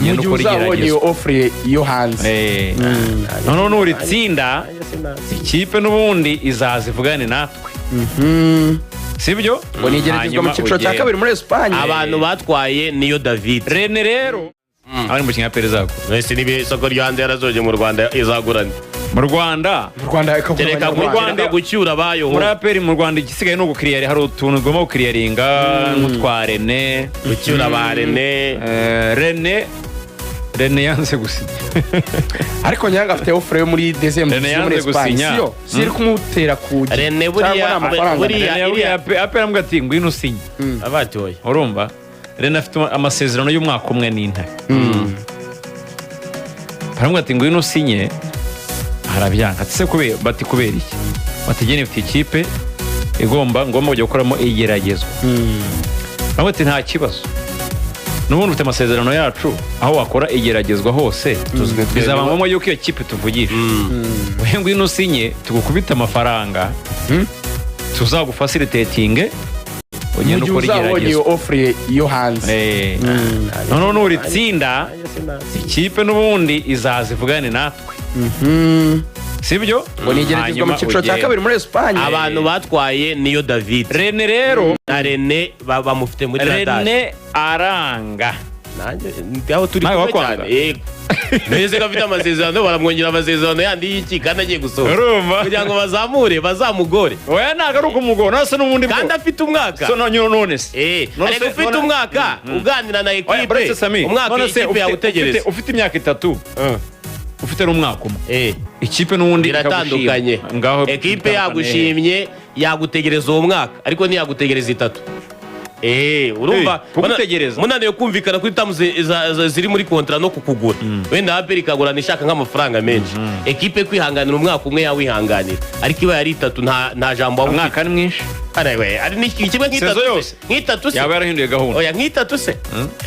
ugenda ukora igeragezwa offer yo hanze none nuritsinda ikipe n'ubundi izaza ivugane natwe sibyo ngo nigeragezwa mu cyiciro cya kabiri muri Espagne abantu batwaye niyo David Rene rero abari mu kinya perezako wese nibe isoko ryo hanze yarazoje mu Rwanda izagurana mu Rwanda tereka mu Rwanda gucyura bayo muri aperi mu Rwanda igisigaye no gukiriyari hari utuntu goma gukiriyaringa nk'utwa Rene gucyura ba Rene yanze gusinya ariko nyanga afite offer yo muri deuxième division muri Espagne siri kumutera kuja Rene buriya aperi ambwa ati ngwino usinye abatoye urumva Rene afite amasezerano y'umwaka umwe n'intare barambwa ati ngwino usinye harabyanga ati se kubera iki batigene ifite ikipe ngomba kujya gukoramo igeragezwa barambwa ati nta kibazo n'ubundi ufite amasezerano yacu aho wakora igeragezwa hose bizaba ngombwa yuko iyo kipe tuvugisha we ngwino usinye tugukubita amafaranga tuzagufacilitatinge ugenda ukora igeragezwa offer yo hanze none nuritsinda ikipe n'ubundi izaza ivugane natwe sibyo ngo nigeragezwa mu cyiciro cya kabiri muri Espagne abantu batwaye niyo David Rene rero na Rene bamufite muri radar Rene aranga aho turi cyane yego neze gafite amasezerano baramwongera amasezerano yandi y'iki kandi agiye gusohoka kugira ngo bazamugore oya ntago ari ukumugora nase n'ubundi kandi afite umwaka so none se ariko ufite umwaka uganira na equipe umwaka ikipe yawutegereza ufite imyaka 3 ufite n'umwaka umwe ikipe n'ubundi iratandukanye equipe yagushimye yagutegereza uwo mwaka ariko ntiyagutegereza 3 urumva munaniye kumvikana kuri tamu ziri muri kontra no kukugura wenda aperi kagura nishaka nk'amafaranga menshi equipe kwihanganira umwaka umwe yawihanganira ariko iba yari 3 nta jambo umwaka ni mwinshi ari n'ikimwe nk'itatu se yaba yarahinduye gahunda oya nk'itatu se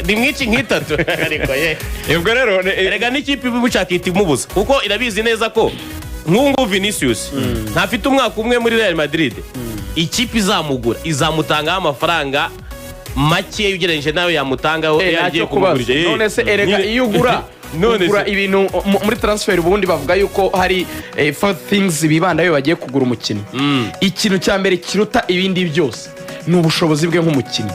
ni mwinshi nk'itatu ariko ubwo rero erega n'ikipe ibushaka itimubuza kuko irabizi neza ko nk'ungu Vinicius ntafite umwaka umwe muri Real Madrid ikipe izamugura izamutangaho amafaranga make ugereranyije nawe yamutangaho yagiye kumugurira none se erega iyo ugura ibintu muri transfer ubundi bavuga yuko hari four things bibandayo bagiye kugura umukinnyi ikintu cya mbere kiruta ibindi byose ni ubushobozi bwe nk'umukinnyi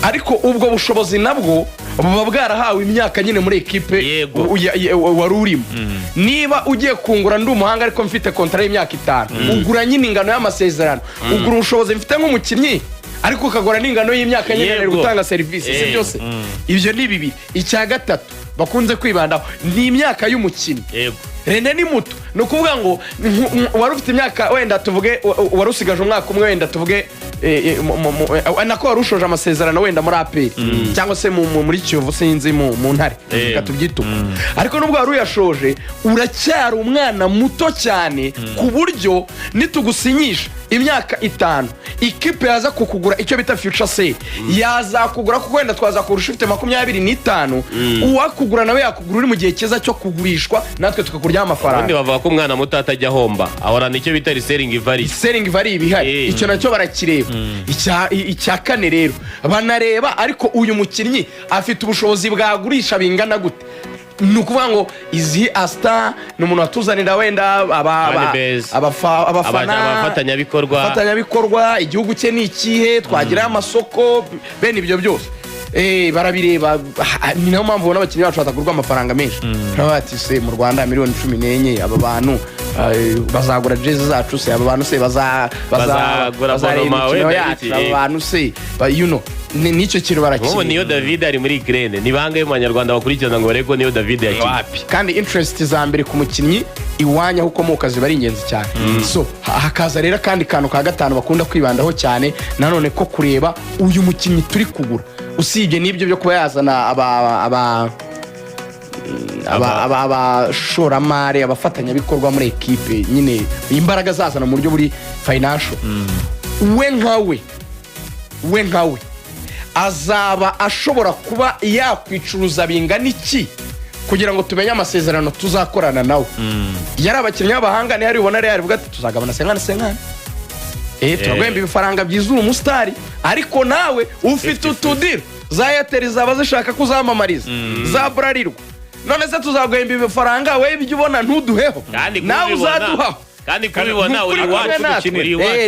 ariko ubwo bushobozi nabwo buba bwarahawe imyaka nyine muri equipe wari urimo niba ugiye kungura ndi umuhanga ariko mfite kontra y'imyaka 5 ugura nyine ingano y'amasezerano ugura ubushobozi mfite nk'umukinnyi ariko ukagura n'ingano y'imyaka nyine gutanga service si byose ibyo ni bibiri icya gatatu bakunze kwibandaho ni imyaka y'umukinnyi Rene ni muto no kuvuga ngo wari ufite imyaka wenda tuvuge wari usigaje umwaka umwe wenda tuvuge nako wari ushoje amasezerano wenda muri aperi cyangwa se muri Kiyovu sinzi mu ntare katubyituka ariko nubwo wari uyashoje uracyari umwana muto cyane ku buryo nitugusinyisha imyaka 5 ikipe yaza kukugura icyo bita future sale yazakugura kuko wenda twazakurusha ufite 25 uwakugura nawe yakugura uri mu gihe cyiza cyo kugurishwa natwe tukakurya amafaranga ubundi bavuga ko umwana muto atajya homba ahorana icyo bita selling value bihari icyo nacyo barakireba icya kane rero banareba ariko uyu mukinnyi afite ubushobozi bwagurisha bingana gute ni ukuvuga ngo izi Asta ni umuntu watuzanira wenda abafatanyabikorwa igihugu cye ni ikihe twagira amasoko bene ibyo byose barabireba ni nayo mpamvu ubona abakinnyi bacu batagurwa amafaranga menshi bati se mu Rwanda miliyoni 14 aba bantu bazagura jezi zacu se aba bantu se bazagura bonoma yacu aba bantu se nicyo kintu barakira niyo David ari muri Ukraine ni bangaye mu Banyarwanda bakurikirana ngo bareko niyo David yakiye kandi interest za mbere ku mukinnyi iwanya huko mu kazi bari ingenzi cyane so hakaza rero kandi kantu ka gatanu bakunda kwibandaho cyane nanone ko kureba uyu mukinnyi turi kugura usibye n'ibyo byo kuba yazana abashoramari abafatanyabikorwa muri equipe nyine imbaraga zazana mu buryo buri financial we nkawe azaba ashobora kuba yakwicuruza bingana iki kugira ngo tumenye amasezerano tuzakorana nawe yari abakinnyi b'abahanga ni hari ubona Real ivuga ati tuzagabana 50 turagwemba ibifaranga byizura umusitari ariko nawe ufite utudiro za Airtel zaba zishaka kuzamamariza za Bralirwa none se tuzaguhemba ibifaranga we ibyo ubona ntuduheho nawe uzaduhaho kandi kubibona uri iwacu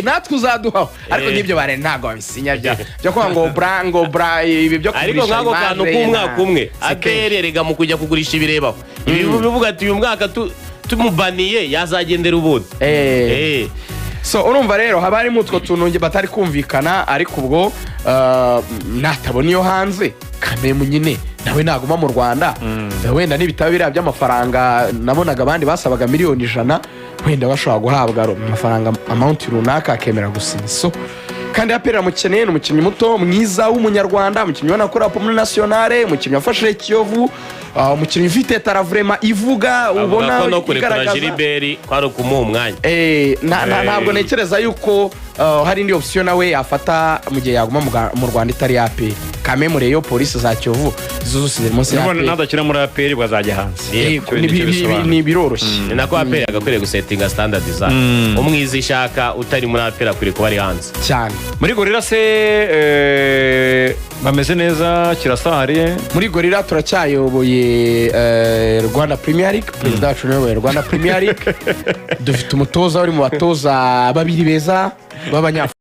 natwe uzaduhaho ariko n'ibyo bare ntabwo babisinya byo kuvuga ngo bra ibi byo ariko nk'ako kantu k'umwaka umwe atererega mu kujya kugurisha ibirebaho ibi bivuga ati uyu mwaka tumubaniye yazagendera ubundi so urumva rero haba harimo utwo tuntu batari kumvikana ariko ubwo natabona iyo hanze Kamemu nyine nawe naguma mu Rwanda wenda n'ibitabo biriya by'amafaranga nabonaga abandi basabaga miliyoni 100 wenda bashobora guhabwa amafaranga amount runaka akemera gusinya so kandi apera mukeneye n'umukinnyi muto mwiza w'umunyarwanda umukinnyi wanakora muri nationale umukinnyi wafashe Kiyovu umukinnyi ufite tara vraiment ivuga ubona no kurekura Gilbert kwari kumuha umwanya ntabwo nekereza yuko hari indi option nawe yafata mu gihe yaguma mu Rwanda itari APR Kamemu reyo polisi za Kiyovu zose ziri munsi ya APR nadakira muri APR bazajya hanze ni biroroshye ni nako APR agakwiriye gusettinga standard za umwiza ishaka utari muri APR akwiriye kuba ari hanze cyane muri Gorilla se bameze neza kirasahariye muri Gorilla turacyayoboye Rwanda Premier League perezida wacu niwe Rwanda Premier League dufite umutoza uri mu batoza babiri beza b'abanyafurika